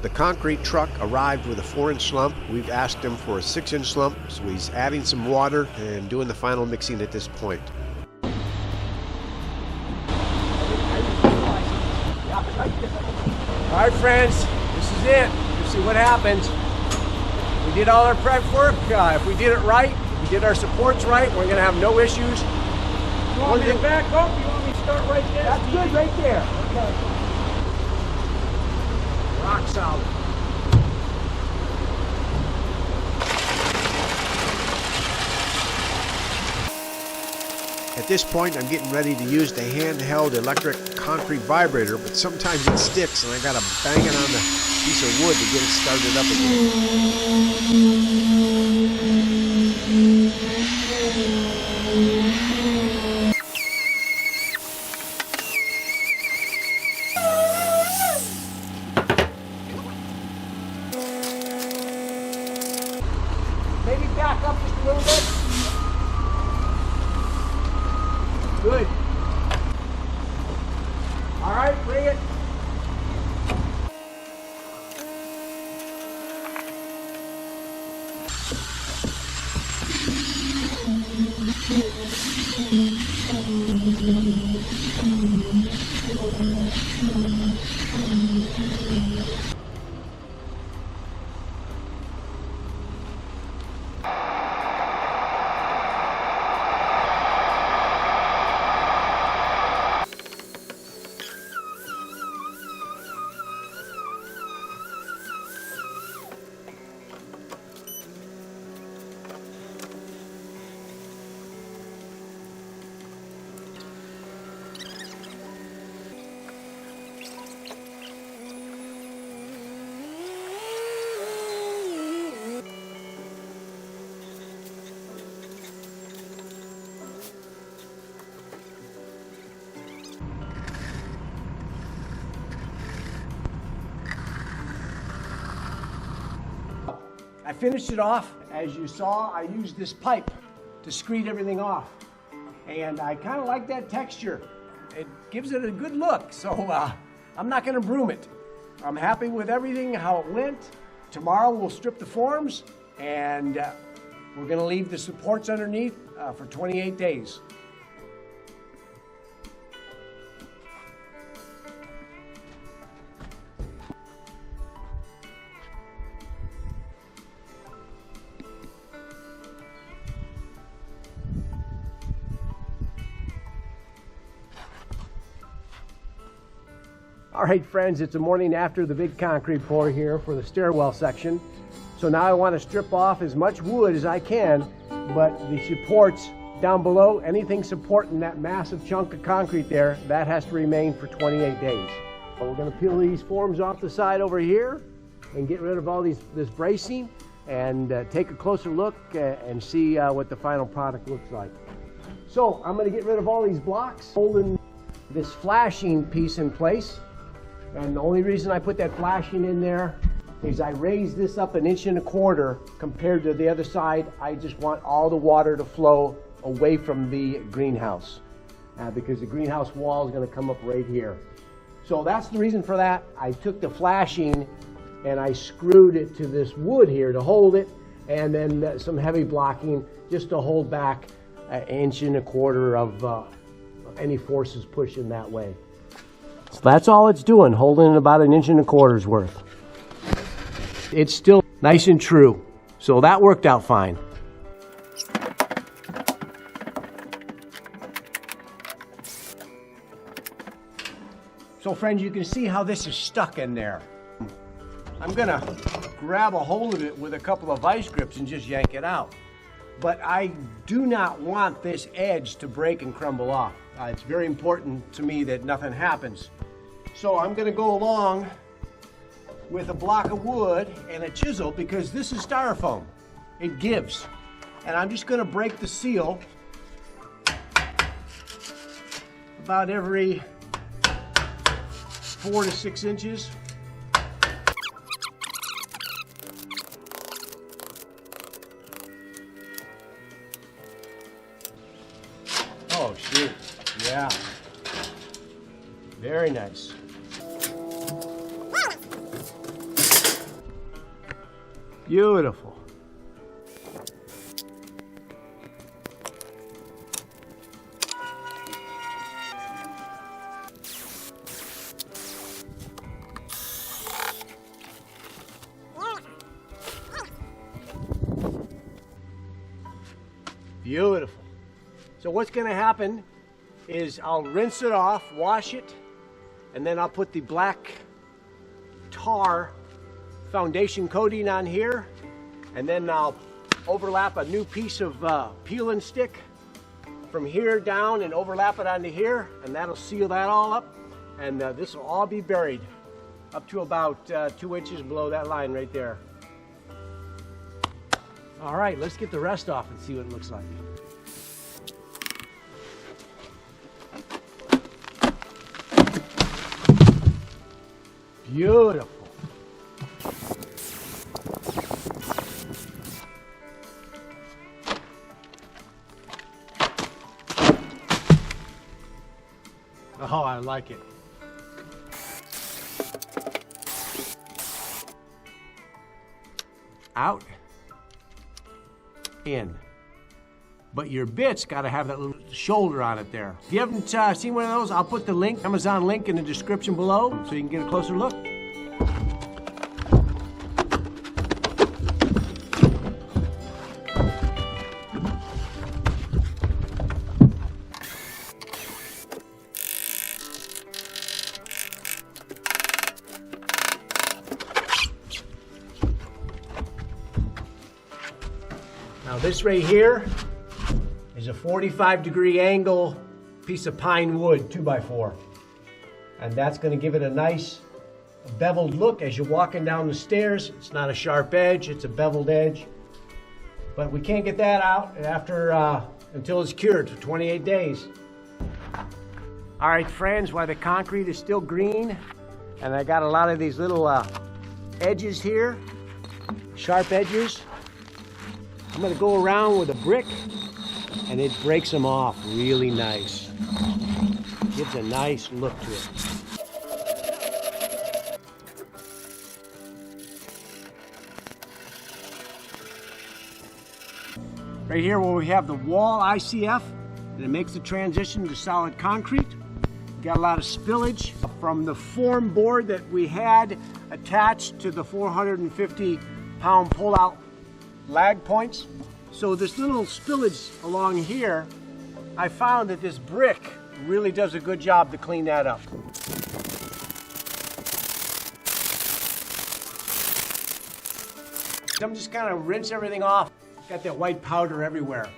The concrete truck arrived with a 4-inch lump. We've asked him for a 6-inch lump, so he's adding some water and doing the final mixing at this point. All right, friends, this is it. Let's see what happens. We did all our prep work. If we did it right, we did our supports right, we're going to have no issues. You want me to back up? You want me to start right there? That's good right there. Okay. Rock solid. At this point, I'm getting ready to use the handheld electric concrete vibrator, but sometimes it sticks and I gotta bang it on the piece of wood to get it started up again. Maybe back up just a little bit. Good. All right, bring it. I finished it off. As you saw, I used this pipe to screed everything off. And I kind of like that texture. It gives it a good look, so I'm not gonna broom it. I'm happy with everything, how it went. Tomorrow we'll strip the forms and we're gonna leave the supports underneath for 28 days. All right, friends, it's the morning after the big concrete pour here for the stairwell section. So now I want to strip off as much wood as I can, but the supports down below, anything supporting that massive chunk of concrete there, that has to remain for 28 days. So we're going to peel these forms off the side over here and get rid of all this bracing and take a closer look and see what the final product looks like. So I'm going to get rid of all these blocks, holding this flashing piece in place. And the only reason I put that flashing in there is I raised this up 1.25 inches compared to the other side. I just want all the water to flow away from the greenhouse because the greenhouse wall is going to come up right here. So that's the reason for that. I took the flashing and I screwed it to this wood here to hold it, and then some heavy blocking just to hold back 1.25 inches of any forces pushing that way. So that's all it's doing, holding about 1.25 inches worth. It's still nice and true, so that worked out fine. So friends, you can see how this is stuck in there. I'm gonna grab a hold of it with a couple of vice grips and just yank it out. But I do not want this edge to break and crumble off. It's very important to me that nothing happens. So I'm gonna go along with a block of wood and a chisel because this is styrofoam. It gives. And I'm just gonna break the seal about every 4 to 6 inches. Oh shoot, yeah. Very nice. Beautiful. Beautiful. So what's going to happen is I'll rinse it off, wash it, and then I'll put the black tar foundation coating on here, and then I'll overlap a new piece of peel and stick from here down and overlap it onto here, and that'll seal that all up, and this will all be buried up to about 2 inches below that line right there. All right, let's get the rest off and see what it looks like. Beautiful. Oh, I like it. Out. In. But your bit's got to have that little shoulder on it there. If you haven't seen one of those, I'll put the link, Amazon link in the description below so you can get a closer look. Now this right here is a 45-degree angle piece of pine wood, 2x4. And that's going to give it a nice beveled look as you're walking down the stairs. It's not a sharp edge, it's a beveled edge. But we can't get that out after until it's cured for 28 days. All right, friends, while the concrete is still green, and I got a lot of these little edges here, sharp edges, I'm going to go around with a brick, and it breaks them off really nice. Gives a nice look to it. Right here where we have the wall ICF, and it makes the transition to solid concrete. Got a lot of spillage from the form board that we had attached to the 450-pound pull-out lag points. So this little spillage along here, I found that this brick really does a good job to clean that up. I'm just kind of rinse everything off. Got that white powder everywhere.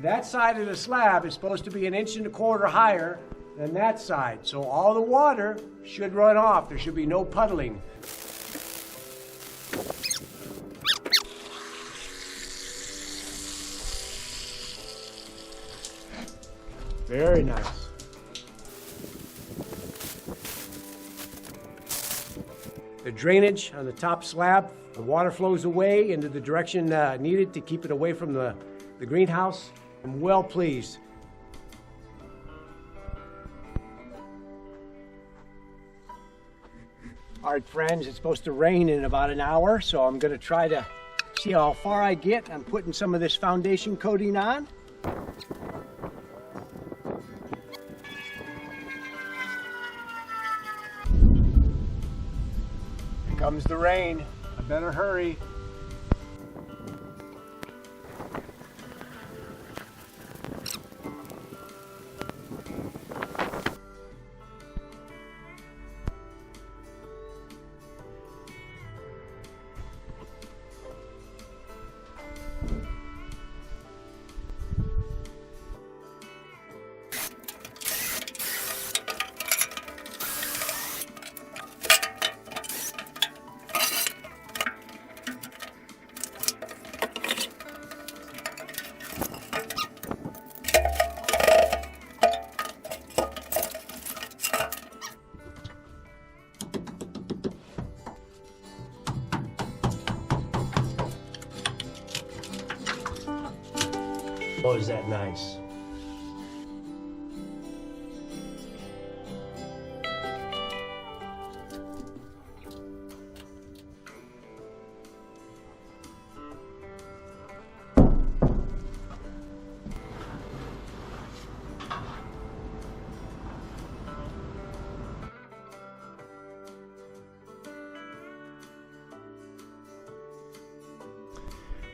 That side of the slab is supposed to be 1.25 inches higher than that side. So all the water should run off. There should be no puddling. Very nice. The drainage on the top slab, the water flows away into the direction needed to keep it away from the greenhouse. I'm well pleased. All right, friends, it's supposed to rain in about an hour, so I'm going to try to see how far I get. I'm putting some of this foundation coating on. Here comes the rain. I better hurry. Oh, is that nice?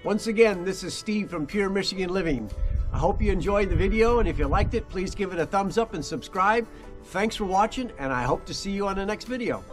Once again, this is Steve from Pure Michigan Living. I hope you enjoyed the video, and if you liked it, please give it a thumbs up and subscribe. Thanks for watching, and I hope to see you on the next video.